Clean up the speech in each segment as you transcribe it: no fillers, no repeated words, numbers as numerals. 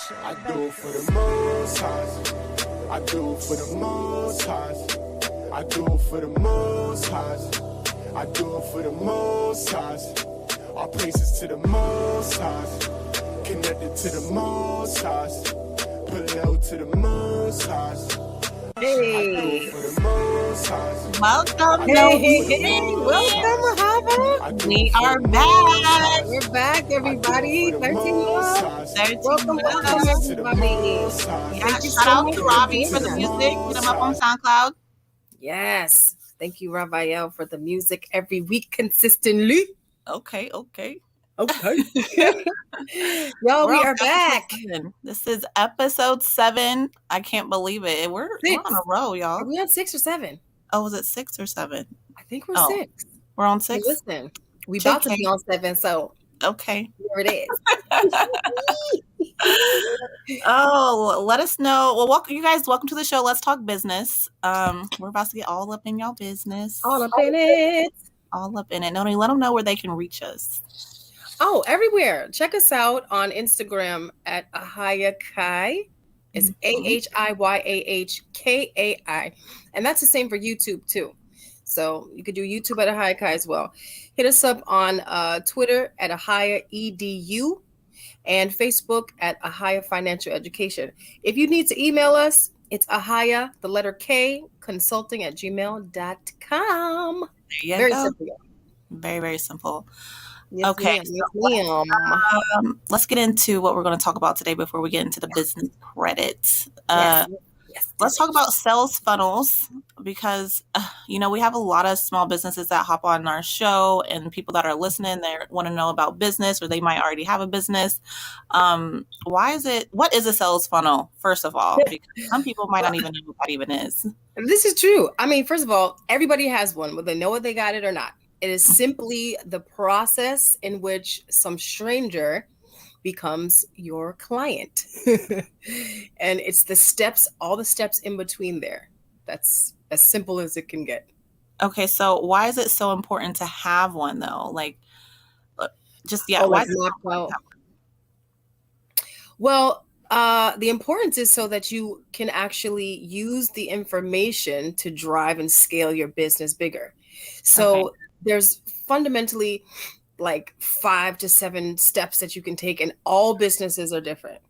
I do it for the most highs. I do it for the most highs. I do it for the most highs. I do it for the most highs. All praises to the most highs. Connected to the most highs. Put low to the most highs. Hey. Welcome, Noni. Hey, welcome, Ahava. We are back. We're back, everybody. 13 months. 13 Welcome, months. everybody. Yeah, Thank you shout so out much to for Robbie for the joining us. music. Hit him up on SoundCloud. Yes. Thank you, Raphael, for the music every week consistently. Okay. Y'all, we are back. This is episode 7. I can't believe it. We're on a roll, y'all. Are we on 6 or 7? Oh, was it 6 or 7? I think we're 6. We're on 6? Hey, listen, we about to be on 7, so okay. Here it is. Oh, let us know. Well, welcome to the show. Let's talk business. We're about to get all up in y'all business. All up in it. Noni, let them know where they can reach us. Oh, everywhere. Check us out on Instagram at Ahayahkai. It's AHIYAHKAI. And that's the same for YouTube too. So you could do YouTube at Ahayahkai as well. Hit us up on Twitter at AhayaEDU and Facebook at Ahaya Financial Education. If you need to email us, it's Ahaya, the letter K, consulting@gmail.com. Very simple. Very, very simple. Yes, okay. Let's get into what we're going to talk about today before we get into the business credits. Let's talk about sales funnels because, we have a lot of small businesses that hop on our show and people that are listening, they want to know about business or they might already have a business. What is a sales funnel, first of all? Because some people might not even know what that even is. This is true. I mean, first of all, everybody has one, whether they know what they got it or not. It is simply the process in which some stranger becomes your client. And it's all the steps in between there. That's as simple as it can get. Okay, so why is it so important to have one though? Why is it important to have one? Well, the importance is so that you can actually use the information to drive and scale your business bigger. So there's fundamentally like 5 to 7 steps that you can take, and all businesses are different.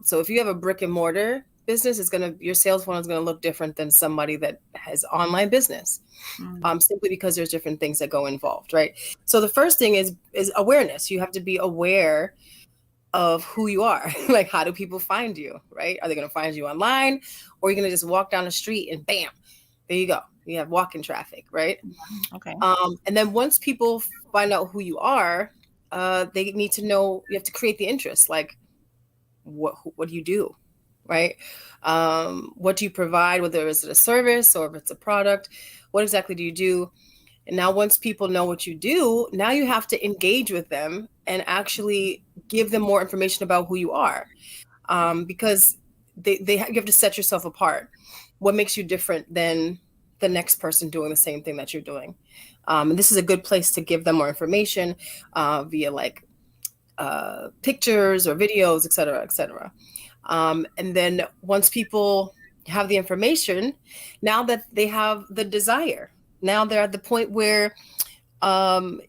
So if you have a brick and mortar business, your sales funnel is going to look different than somebody that has online business, simply because there's different things that go involved, right? So the first thing is awareness. You have to be aware of who you are. Like, how do people find you, right? Are they going to find you online, or are you going to just walk down the street and bam, there you go. You have walk-in traffic, right? Okay. And then once people find out who you are, they need to know, you have to create the interest. Like, what do you do, right? What do you provide, whether it's a service or if it's a product? What exactly do you do? And now once people know what you do, now you have to engage with them and actually give them more information about who you are, because you have to set yourself apart. What makes you different than the next person doing the same thing that you're doing? And this is a good place to give them more information via pictures or videos, et cetera, et cetera. And then once people have the information, now that they have the desire, now they're at the point where, they're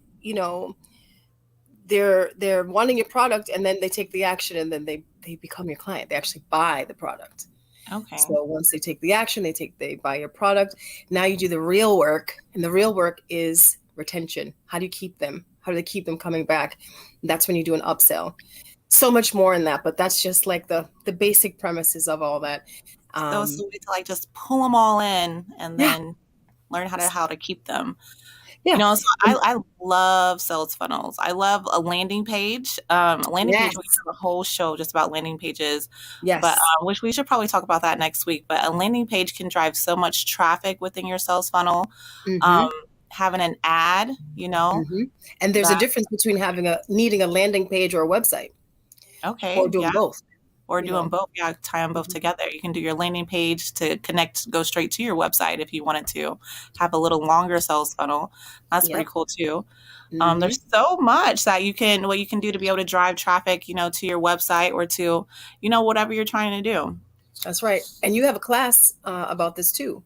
wanting your product, and then they take the action, and then they become your client. They actually buy the product. Okay. So once they take the action, they buy your product. Now you do the real work, and the real work is retention. How do you keep them? How do they keep them coming back? And that's when you do an upsell. So much more in that, but that's just like the basic premises of all that. So it's a way to just pull them all in and then learn how to keep them. Yeah. So I love sales funnels. I love a landing page. Page, we have a whole show just about landing pages. Yes. But which we should probably talk about that next week. But a landing page can drive so much traffic within your sales funnel. Having an ad, And there's a difference between needing a landing page or a website. Okay. Or doing both. or do them both. Yeah, tie them both together. You can do your landing page to connect, go straight to your website if you wanted to have a little longer sales funnel. That's pretty cool too. There's so much that what you can do to be able to drive traffic, to your website or to, whatever you're trying to do. That's right. And you have a class about this too.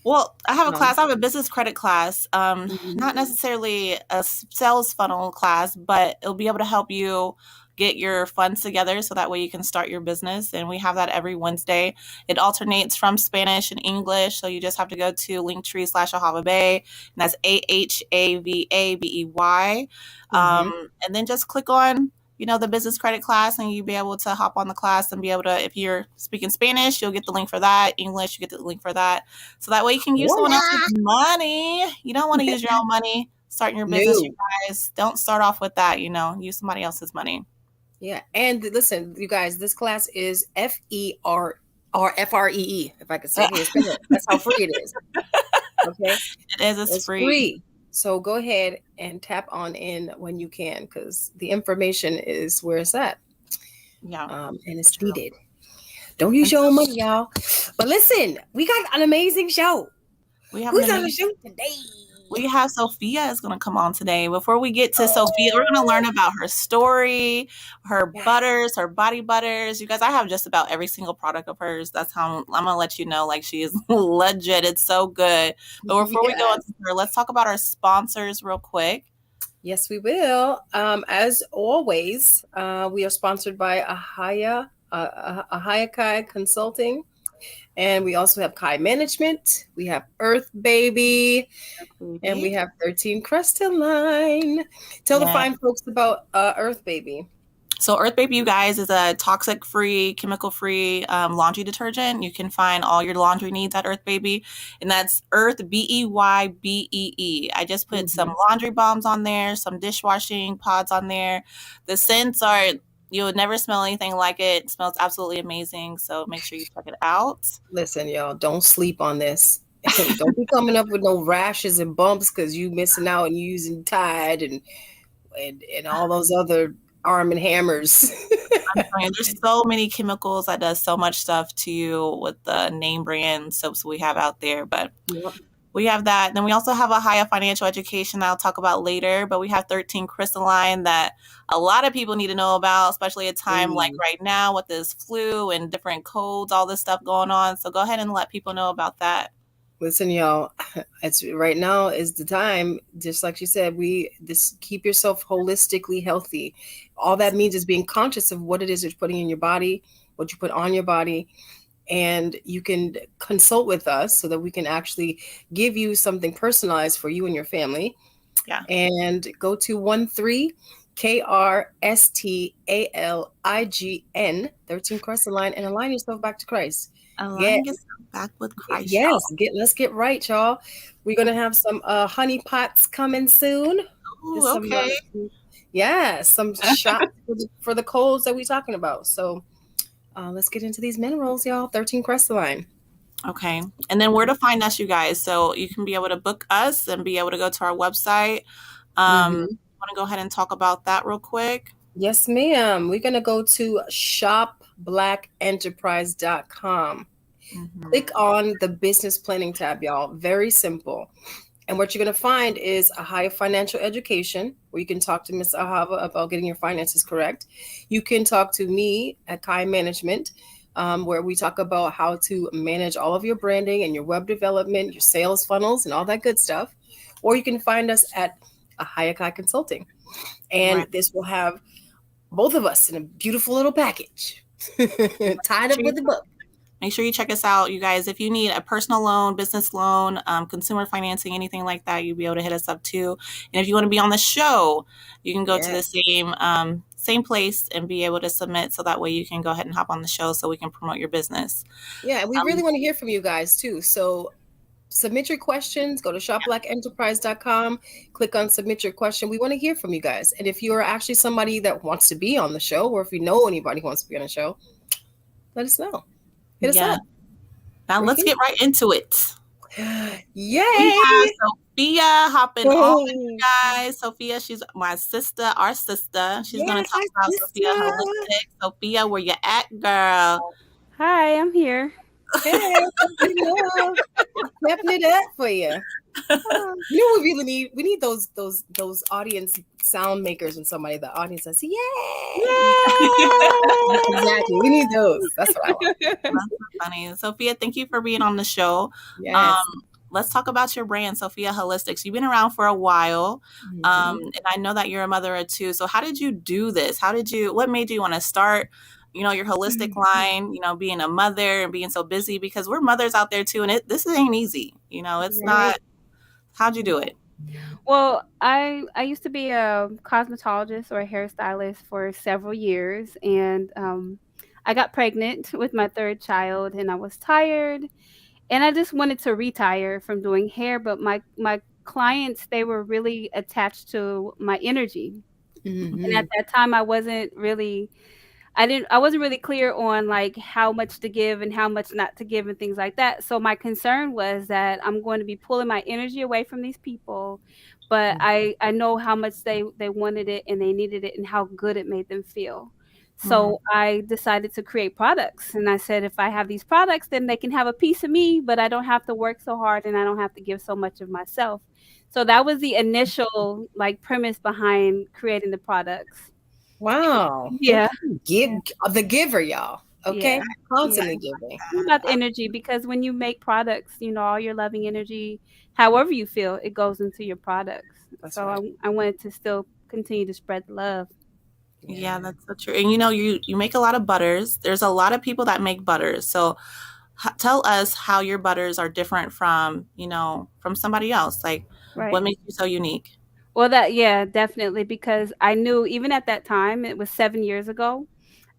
Well, I have a business credit class, not necessarily a sales funnel class, but it'll be able to help you get your funds together so that way you can start your business. And we have that every Wednesday. It alternates from Spanish and English. So you just have to go to Linktree/Ahava Bay, and that's AHAVABEY. And then just click on the business credit class, and you'll be able to hop on the class and be able to, if you're speaking Spanish, you'll get the link for that. English, you get the link for that. So that way you can use someone else's money. You don't want to use your own money starting your business, you guys. Don't start off with that, use somebody else's money. Yeah. And listen, you guys, this class is FREE, if I could say it. That's how free it is. Okay. It is. It's free. So go ahead and tap on in when you can, because the information is where it's at. Yeah. And it's needed. Don't use your own money, y'all. But listen, we got an amazing show. Who's on the show today? We have Sophia is going to come on today. Before we get to Sophia, we're going to learn about her story, her butters, her body butters. You guys, I have just about every single product of hers. That's how I'm going to let you know, like, she is legit. It's so good. But before we go into her, let's talk about our sponsors real quick. Yes, we will. As always, we are sponsored by Ahava Kai Consulting. And we also have Kai Management. We have Earth Baby. And we have 13 Crystalline. Tell the fine folks about Earth Baby. So Earth Baby, you guys, is a toxic-free, chemical-free laundry detergent. You can find all your laundry needs at Earth Baby. And that's Earth, BEYBEE. I just put some laundry bombs on there, some dishwashing pods on there. The scents are... You would never smell anything like it. It smells absolutely amazing. So make sure you check it out. Listen, y'all, don't sleep on this. Don't be coming up with no rashes and bumps because you missing out and you using Tide and all those other Arm and Hammers. I'm saying, there's so many chemicals that does so much stuff to you with the name brand soaps we have out there. But we have that. Then we also have Ahava Financial Education that I'll talk about later. But we have 13 Crystalline that a lot of people need to know about, especially at a time like right now with this flu and different colds, all this stuff going on. So go ahead and let people know about that. Listen, y'all, it's right now is the time. Just like she said, keep yourself holistically healthy. All that means is being conscious of what it is you're putting in your body, what you put on your body. And you can consult with us so that we can actually give you something personalized for you and your family. Yeah. And go to 13KRSTALIGN, 13 Crystalline, and align yourself back to Christ. Align yourself back with Christ. Yes. Let's get right, y'all. We're going to have some honey pots coming soon. Ooh, okay. Some shots for the colds that we're talking about. So let's get into these minerals, y'all. 13 Crystalline. Okay. And then where to find us, you guys. So you can be able to book us and be able to go to our website. Want to go ahead and talk about that real quick? Yes, ma'am. We're going to go to shopblackenterprise.com. Click on the business planning tab, y'all. Very simple. And what you're going to find is Ahava Financial Education, where you can talk to Miss Ahava about getting your finances correct. You can talk to me at Kai Management, where we talk about how to manage all of your branding and your web development, your sales funnels, and all that good stuff. Or you can find us at Ahava Kai Consulting. And this will have both of us in a beautiful little package, tied up with the book. Make sure you check us out, you guys. If you need a personal loan, business loan, consumer financing, anything like that, you'll be able to hit us up too. And if you want to be on the show, you can go to the same place and be able to submit, so that way you can go ahead and hop on the show so we can promote your business. Yeah, we really want to hear from you guys too. So submit your questions. Go to shopblackenterprise.com. Click on submit your question. We want to hear from you guys. And if you're actually somebody that wants to be on the show, or if you know anybody who wants to be on the show, let us know. Hit us up. Now let's get right into it. Yay! We have Sophia hopping on, Oh, guys. Sophia, she's my sister, our sister. She's gonna yes, talk our about Sophia sister. Holistic. Sophia, where you at, girl? Hi, I'm here. Hey, Sophia. Stepping it up for you. Oh, You know what we really need? We need those audience sound makers when somebody the audience says, "Yay!" Exactly. We need those. That's what I want. That's so funny. Sophia, thank you for being on the show. Yes. Let's talk about your brand, Sophia Holistics. You've been around for a while, and I know that you're a mother of two. So how did you do this? What made you want to start, your holistic line, being a mother and being so busy, because we're mothers out there too. And this ain't easy. It's Right. not, how'd you do it? well, I used to be a cosmetologist or a hairstylist for several years, and I got pregnant with my third child, and I was tired, and I just wanted to retire from doing hair. But my clients, they were really attached to my energy, and at Mhm. that time, I wasn't really clear on like how much to give and how much not to give and things like that. So my concern was that I'm going to be pulling my energy away from these people, but I know how much they wanted it and they needed it and how good it made them feel. So I decided to create products, and I said if I have these products, then they can have a piece of me, but I don't have to work so hard and I don't have to give so much of myself. So that was the initial like premise behind creating the products. Wow. Yeah. Give the giver, y'all. Okay. Yeah. Yeah. Constantly giving. It's about the energy, because when you make products, all your loving energy, however you feel, it goes into your products. That's So right. I wanted to still continue to spread the love. Yeah, that's so true. And you make a lot of butters. There's a lot of people that make butters. So tell us how your butters are different from somebody else. Like, Right. what makes you so unique? Well, yeah, definitely, because I knew even at that time, it was 7 years ago.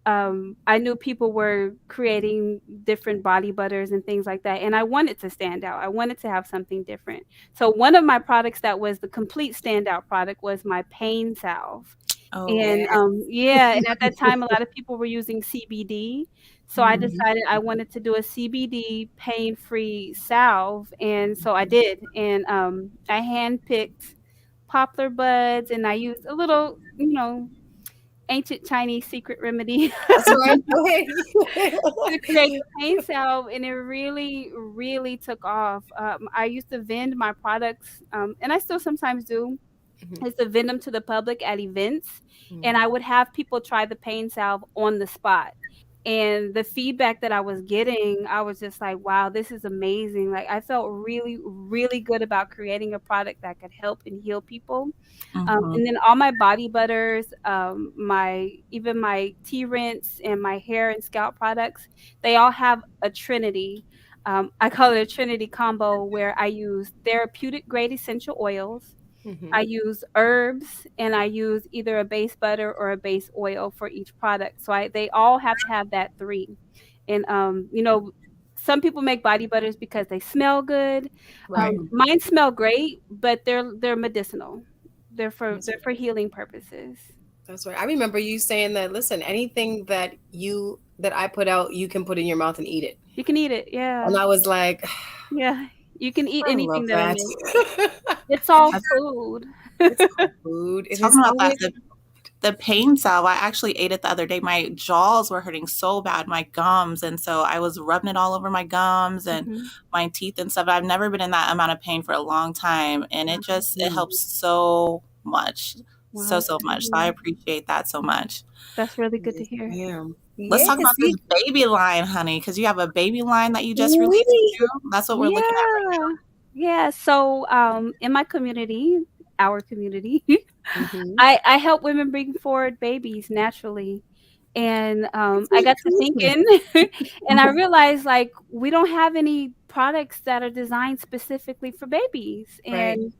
I knew people were creating different body butters and things like that, and I wanted to stand out. I wanted to have something different. So one of my products that was the complete standout product was my pain salve. Oh, And, Yeah. yeah, and at that time, a lot of people were using CBD, so I Mhm. decided I wanted to do a CBD pain-free salve, and so I did, and, I handpicked poplar buds, and I used a little, ancient Chinese secret remedy That's right. Go ahead. to create the pain salve, and it really, really took off. I used to vend my products, and I still sometimes do, Mhm. is to vend them to the public at events, and Mhm. I would have people try the pain salve on the spot. And the feedback that I was getting, I was just like, wow, this is amazing. Like, I felt really, really good about creating a product that could help and heal people. mhm. And then all my body butters, even my tea rinse and my hair and scalp products, they all have a trinity. I call it a trinity combo, where I use therapeutic grade essential oils, I Mhm. use herbs, and I use either a base butter or a base oil for each product. So they all have to have that three. And some people make body butters because they smell good. Right. Mine smell great, but they're medicinal. That's They're for right. healing purposes. That's right. I remember you saying that, listen, anything that I put out, you can put in your mouth and eat it. You can eat it. And Yeah. I was like, Yeah. You can eat I love anything that I that. make. It's all That's- food. It's all food. It has Talking about that, always the pain salve, I actually ate it the other day. My jaws were hurting so bad, my gums, and so I was rubbing it all over my gums and Mhm. my teeth and stuff. I've never been in that amount of pain for a long time, and it Mhm. helps so much, Wow, so good to much. So I hear. appreciate that so much. That's really good to Yes, hear. ma'am. Let's talk Yes, about this see? baby line, honey, because you have a baby line that you just released Oui. too. That's what we're looking at right Yeah. Yeah. So, in my community, our community, Mhm. I help women bring forward babies naturally. And It's I me got to too. thinking, and I realized like we don't have any products that are designed specifically for babies. Right. And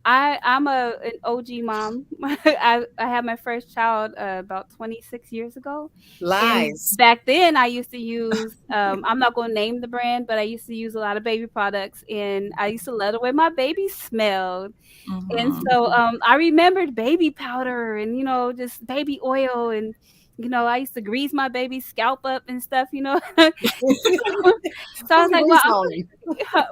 I'm an OG mom. I had my first child about 26 years ago, and Lies. back then I used to use I'm not going to name the brand, but I used to use a lot of baby products, and I used to love the way my baby smelled. now. And Hmm. so I remembered baby powder and just baby oil, and I used to grease my baby's scalp up and stuff. So I was like, Grease well, on.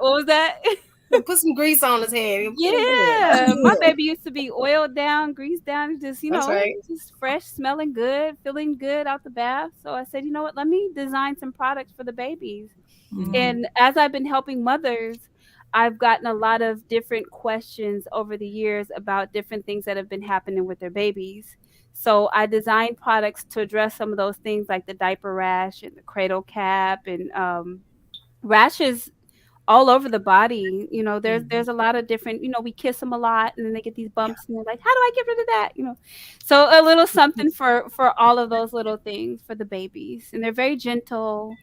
what was that? Put some grease on his head. He'll feel Yeah, my good. baby used to be oiled down, greased down, just, That's right. just fresh, smelling good, feeling good out the bath. So I said, you know what, let me design some products for the babies. Mhm. And as I've been helping mothers, I've gotten a lot of different questions over the years about different things that have been happening with their babies. So I designed products to address some of those things like the diaper rash and the cradle cap and rashes all over the body. There's a lot of different, we kiss them a lot and then they get these bumps and they're like, how do I get rid of that? So a little something for all of those little things for the babies. And they're very gentle.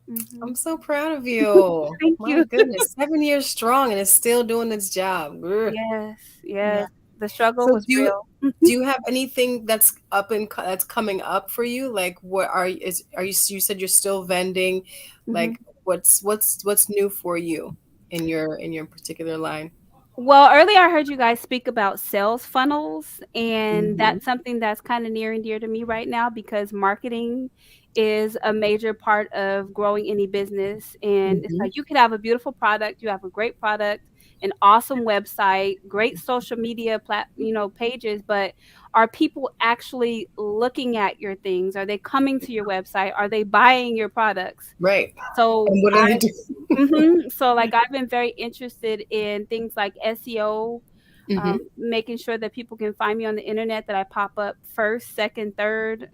I'm Mhm. so proud of you. Thank My you. goodness, 7 years strong and it's still doing its job. Grr. Yes, Yeah. yes. The struggle So was real. do you have anything that's that's coming up for you? Like what are you you said you're still vending? Mhm. Like what's new for you in your particular line? Well, earlier I heard you guys speak about sales funnels, and Mm-hmm. that's something that's kind of near and dear to me right now because marketing is a major part of growing any business. And it's Mm-hmm. like you could have a beautiful product, you have a great product, an awesome website, great social media pages, but are people actually looking at your things? Are they coming to your website? Are they buying your products? Right. So And what do they do? So, like, I've been very interested in things like SEO, Mm-hmm. making sure that people can find me on the internet, that I pop up first, second, third,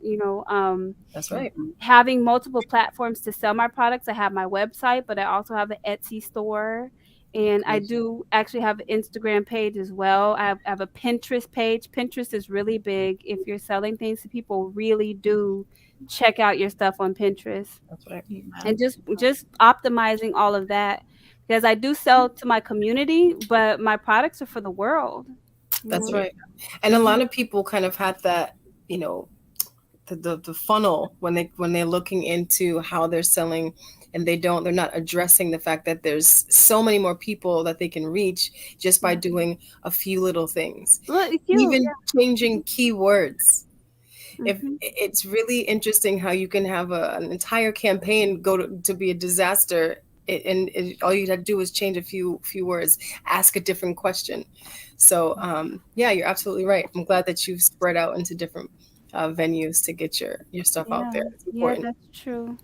That's right. having multiple platforms to sell my products. I have my website, but I also have an Etsy store. And I Good. do actually have an Instagram page as well. I have a Pinterest page. Pinterest is really big. If you're selling things to people, really do check out your stuff on Pinterest That's right. and Amen. just optimizing all of that because I do sell to my community, but my products are for the world, you That's know? right. And a lot of people kind of had that, you know, the funnel when they're looking into how they're selling and they're not addressing the fact that there's so many more people that they can reach just by Yeah. doing a few little things, Well, it's you, even yeah. changing keywords. If Mhm. it's really interesting how you can have an entire campaign go to be a disaster, all you had to do is change a few words, ask a different question. So yeah, you're absolutely right. I'm glad that you've spread out into different venues to get your stuff out Yeah. there. It's Yeah, important. that's true.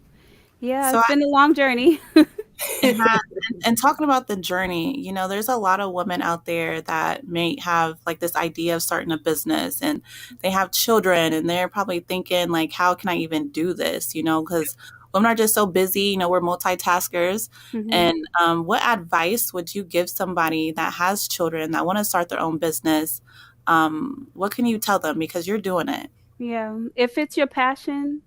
Yeah, So it's been a long journey. it has, and talking about the journey, there's a lot of women out there that may have like this idea of starting a business and they have children and they're probably thinking like, how can I even do this? Because women are just so busy, we're multitaskers. Mhm. And what advice would you give somebody that has children that want to start their own business? What can you tell them? Because you're doing it. Yeah, if it's your passion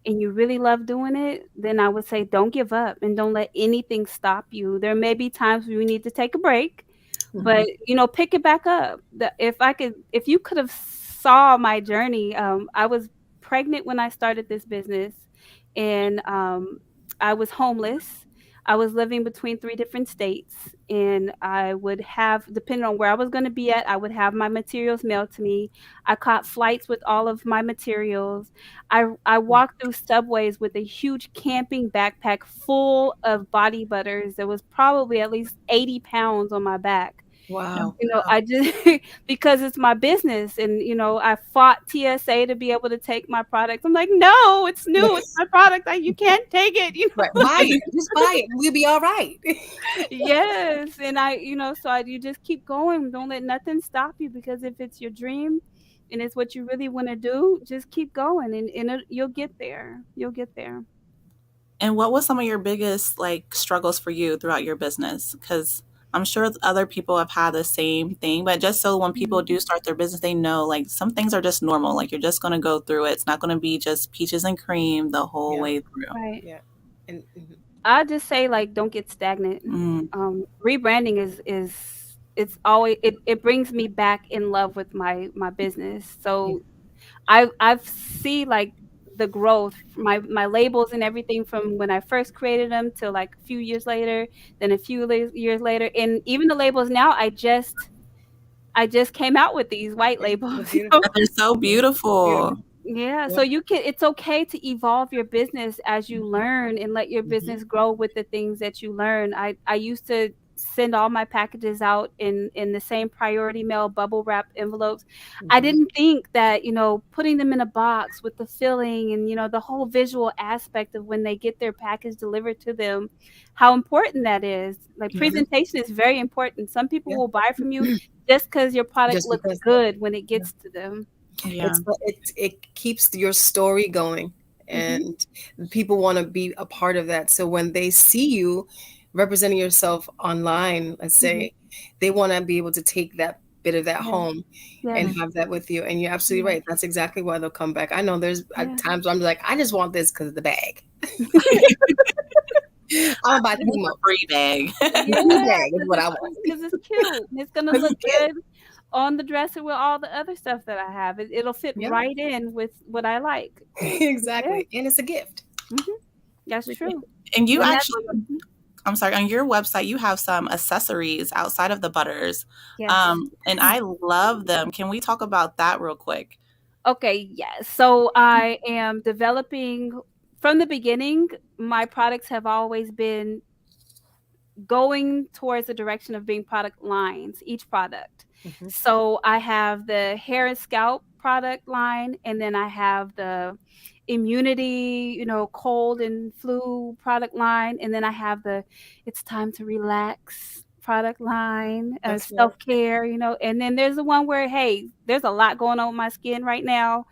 and you really love doing it, then I would say don't give up and don't let anything stop you. There may be times where you need to take a break, Mhm. but, pick it back up. If you could have saw my journey, I was pregnant when I started this business, and, I was homeless. I was living between 3 different states, and I would have depending on where I was gonna be at, I would have my materials mailed to me. I caught flights with all of my materials. I walked through subways with a huge camping backpack full of body butters. There was probably at least 80 pounds on my back. Wow. I just because it's my business and, I fought TSA to be able to take my products. I'm like, "No, it's new. It's my product. You can't take it," Right. Buy it. Just buy it. We'll be all right. Yes, and you just keep going. Don't let nothing stop you because if it's your dream and it's what you really wanna do, just keep going you'll get there. You'll get there. And what was some of your biggest like struggles for you throughout your business? Because I'm sure other people have had the same thing, but just so when people Mhm. do start their business, they know like some things are just normal. Like you're just going to go through it. It's not going to be just peaches and cream the whole Yeah. way through. Right. Yeah. And mhm. I just say, like, don't get stagnant. Mm, Rebranding is it's always it brings me back in love with my business. Yeah. So I've see like the growth, my labels and everything from when I first created them till like a few years later, then a few years later, and even the labels now. I just came out with these white They're labels. beautiful. but they're so Yeah. Beautiful. beautiful. Yeah, Yeah. so it's okay to evolve your business as you learn and let your Mhm. business grow with the things that you learn. I used to send all my packages out in the same priority mail bubble wrap envelopes. I Mhm. didn't think that, putting them in a box with the filling and, the whole visual aspect of when they get their package delivered to them, how important that is. Like, Yeah. presentation is very important. Some people Yeah. will buy from you just because your product Just looks because. good when it gets to them. Yeah. It keeps your story going, Mhm. and people want to be a part of that. So when they see you representing yourself online, let's Mhm. say, they want to be able to take that bit of that Yeah. home Yes. and have that with you. And you're absolutely Yeah. right. That's exactly why they'll come back. I know there's Yeah. times where I'm like, I just want this because of the bag. I'm about to A free bag. new Yeah, bag is what I want. because it's cute. It's gonna 'Cause look it's cute. good on the dresser with all the other stuff that I have. It'll fit Yeah, right in with what I like. Yeah. exactly. And it's a gift. Mhm. That's It's a true. gift. And you And that's actually, I'm sorry, on your website, you have some accessories outside of the butters. yes. And I love them. Can we talk about that real quick? Okay, yes. So I am developing from the beginning, my products have always been going towards the direction of being product lines, each product. Mhm. So I have the hair and scalp product line, and then I have the immunity, cold and flu product line, and then I have the it's time to relax product line, That's right. self-care, and then there's the one where, hey, there's a lot going on with my skin right now.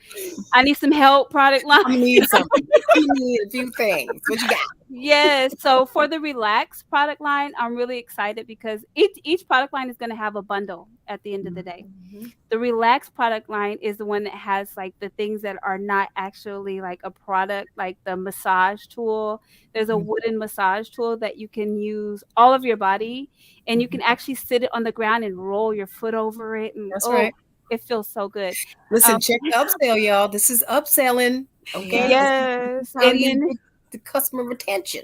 I need some help product line. I'm gonna need something. I'm gonna need a few things. What you got? Yes. So for the Relax product line, I'm really excited because each product line is going to have a bundle at the end of the day. Mhm. The Relax product line is the one that has like the things that are not actually like a product, like the massage tool. There's a Mhm. wooden massage tool that you can use all of your body, and you can actually sit it on the ground and roll your foot over it, and That's oh, right. it feels so good. Um, Listen, check the upsell, y'all. This is upselling. Okay. Yes. This is yes, how and you then get the customer retention.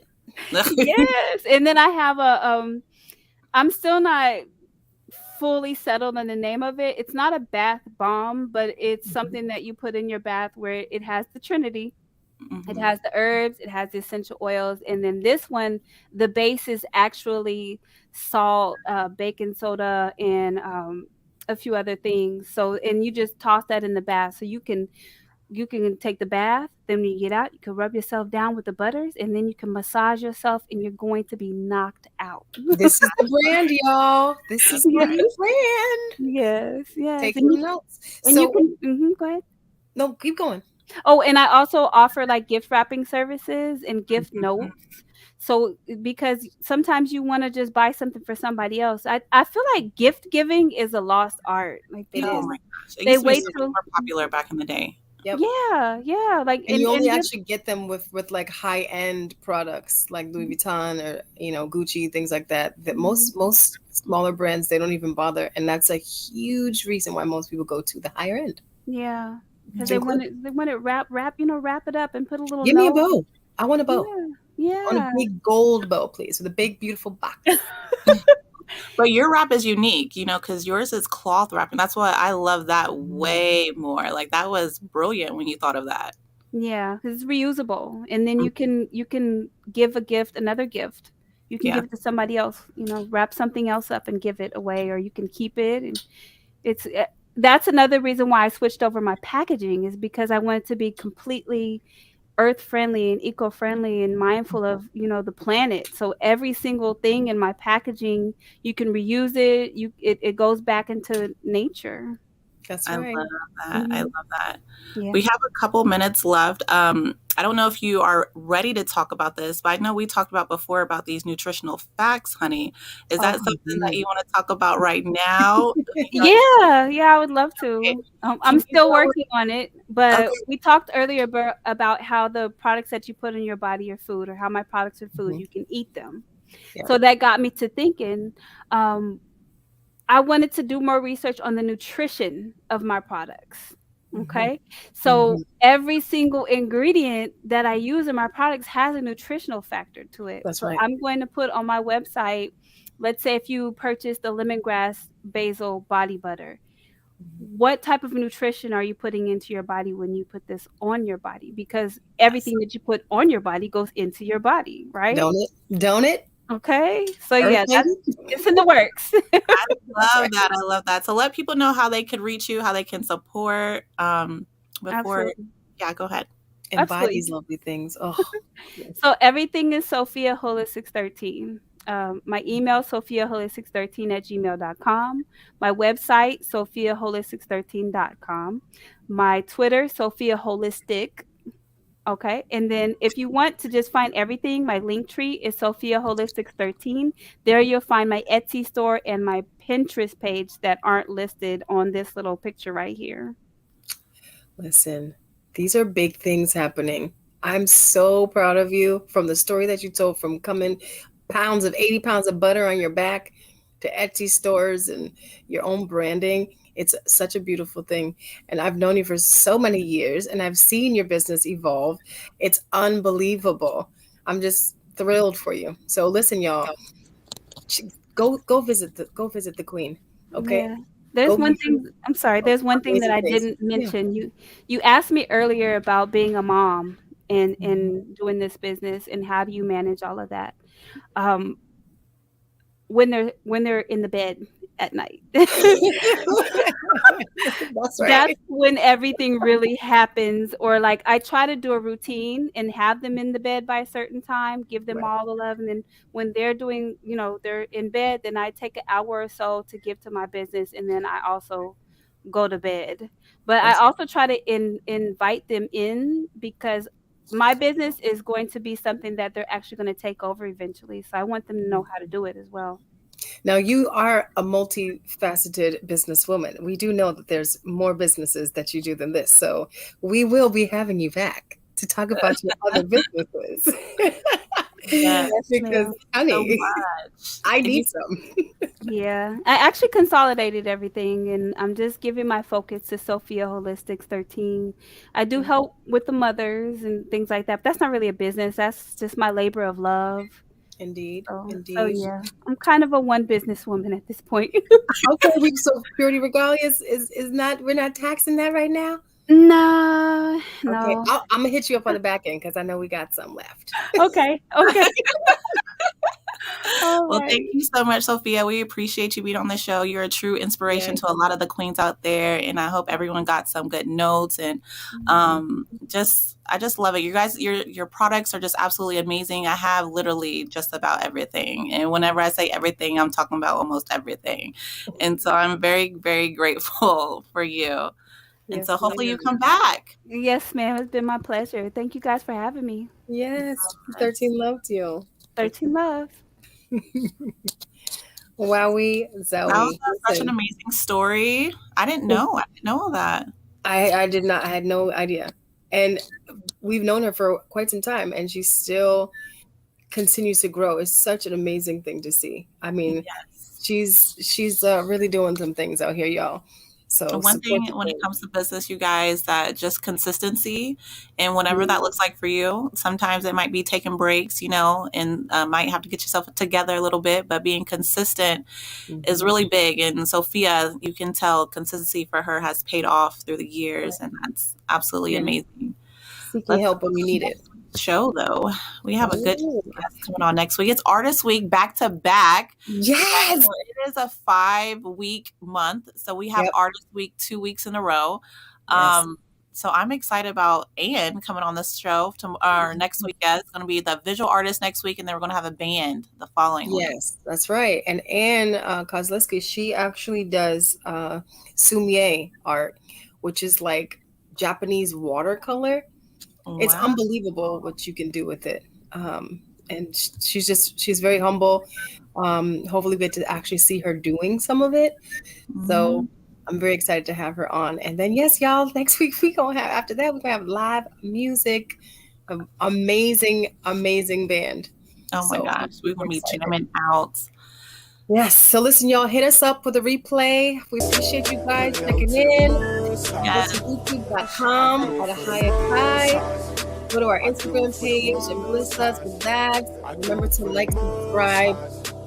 yes, and then I have I'm still not fully settled on the name of it. It's not a bath bomb, but it's Mhm. something that you put in your bath where it has the Trinity. It Mhm. has the herbs, it has the essential oils, and then this one, the base is actually salt, baking soda, and a few other things. So, and you just toss that in the bath. So you can take the bath, then when you get out, you can rub yourself down with the butters, and then you can massage yourself, and you're going to be knocked out. This is the brand, y'all. This is the Yes, new brand. yes, yes, Taking notes. and you So can go ahead. no, keep going. Oh, and I also offer, like, gift wrapping services and gift Mhm. notes. So, because sometimes you wanna just buy something for somebody else. I feel like gift giving is a lost art. Like, It Oh is. my people, gosh. It they used to be It wait so is. much till more popular back in the day. Yep. yeah, yeah, like, And you only give actually get them with like high end products like Louis Vuitton or Gucci, things like that. That mhm, most smaller brands, they don't even bother, and that's a huge reason why most people go to the higher end. yeah, because they Include. want it wrap it up and put a little Give me a note. bow. I want a bow. Yeah, I want a yeah. big gold bow, please, with a big beautiful box. But your wrap is unique, because yours is cloth wrapping. That's why I love that way more. Like that was brilliant when you thought of that. Yeah, 'cause it's reusable, and then Mm. you can give a gift, another gift. You can Yeah. give it to somebody else, wrap something else up and give it away, or you can keep it, and that's another reason why I switched over my packaging is because I want it to be completely earth friendly and eco friendly and mindful of, the planet. So every single thing in my packaging, you can reuse it. It goes back into nature. That's I love right. that. I Mhm. love that. Yeah. We have a couple minutes left. I don't know if you are ready to talk about this, but I know we talked about before about these nutritional facts, honey. Is that Oh. something that Mhm. you want to talk about right now? Yeah, yeah, I would love Okay. to. I'm Can you still go? working on it, but Okay. we talked earlier about how the products that you put in your body are food, or how my products are food. Mhm. You can eat them. Yeah. So that got me to thinking. Um, I wanted to do more research on the nutrition of my products. Mhm. Okay. So Mhm. every single ingredient that I use in my products has a nutritional factor to it. That's So right. I'm going to put on my website, let's say if you purchase the lemongrass basil body butter, Mhm. what type of nutrition are you putting into your body when you put this on your body? Because Yes. everything that you put on your body goes into your body, right? Don't it? Don't it? Okay. So yeah, it's in the works. I love that. I love that. So let people know how they could reach you, how they can support before. Absolutely. Yeah, go ahead. And buy these lovely things. Oh. Yes. So everything is Sophia Holistic 13. My email, sophiaholistic13@gmail.com. My website, sophiaholistic13.com. My Twitter, Sophia Holistic. Okay. And then if you want to just find everything, my link tree is Sophia Holistic 13. There you'll find my Etsy store and my Pinterest page that aren't listed on this little picture right here. Listen, these are big things happening. I'm so proud of you from the story that you told, from coming 80 pounds of butter on your back to Etsy stores and your own branding. It's such a beautiful thing. And I've known you for so many years and I've seen your business evolve. It's unbelievable. I'm just thrilled for you. So listen, y'all, go visit the queen. Okay. Yeah. There's one thing. I'm sorry. There's one thing that I didn't mention. You asked me earlier about being a mom and doing this business and how do you manage all of that when they're in the bed at night. That's right. That's when everything really happens. Or like I try to do a routine and have them in the bed by a certain time, give them all the love, and then when they're doing, they're in bed, then I take an hour or so to give to my business, and then I also go to bed. But I also try to invite them in because my business is going to be something that they're actually going to take over eventually. So I want them to know how to do it as well. Now, you are a multifaceted businesswoman. We do know that there's more businesses that you do than this. So we will be having you back to talk about your other businesses. Yes, because, honey, so I need some. Yeah, I actually consolidated everything, and I'm just giving my focus to Sophia Holistics 13. I do help with the mothers and things like that, but that's not really a business. That's just my labor of love. Indeed. So yeah, I'm kind of a one businesswoman at this point. Okay, so Purity Regalias is not, we're not taxing that right now? No. Okay, I'm gonna hit you up on the back end because I know we got some left. Okay. Well, thank you so much, Sophia. We appreciate you being on the show. You're a true inspiration to a lot of the queens out there, and I hope everyone got some good notes. And I just love it. You guys, your products are just absolutely amazing. I have literally just about everything, and whenever I say everything, I'm talking about almost everything. And so I'm very, very grateful for you. And so hopefully you come back. Yes, ma'am. It's been my pleasure. Thank you guys for having me. Yes, 13 loved you. 13 love. Wowie, Zoe. That was such an amazing story. I didn't know all that. I did not. I had no idea. And we've known her for quite some time, and she still continues to grow. It's such an amazing thing to see. I mean, she's really doing some things out here, y'all. So one thing when it comes to business, you guys, that just consistency, and whatever that looks like for you. Sometimes it might be taking breaks, and might have to get yourself together a little bit, but being consistent is really big. And Sophia, you can tell consistency for her has paid off through the years, and that's absolutely amazing. Seeking help when you need it. Show though, we have a good guest coming on next week. It's Artist Week back to back. Yes, it is a 5-week month, so we have Artist Week 2 weeks in a row. So I'm excited about Anne coming on this show next week. It's going to be the visual artist next week, and then we're going to have a band the following week. Yes, that's right. And Anne Kozlowski, she actually does sumie art, which is like Japanese watercolor. Wow. It's unbelievable what you can do with it. And she's very humble. Hopefully we get to actually see her doing some of it. So I'm very excited to have her on. And then, yes, y'all, next week after that, we're going to have live music, amazing band. Oh my gosh, we will be jamming out. Yes. So listen, y'all, hit us up with a replay. We appreciate you guys checking in. Go to youtube.com at Ahava. Go to our Instagram page and bless us with that. Remember to like, subscribe,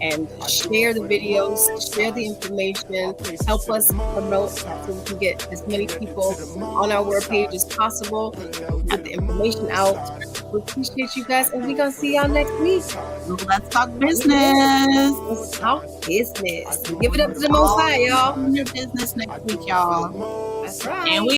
and share the videos, share the information, help us promote so we can get as many people on our web page as possible, get the information out. We appreciate you guys, and we're gonna see y'all next week. Let's talk business. Let's talk business. Give it up to the Most High, y'all. Your business next week, y'all. That's right. And we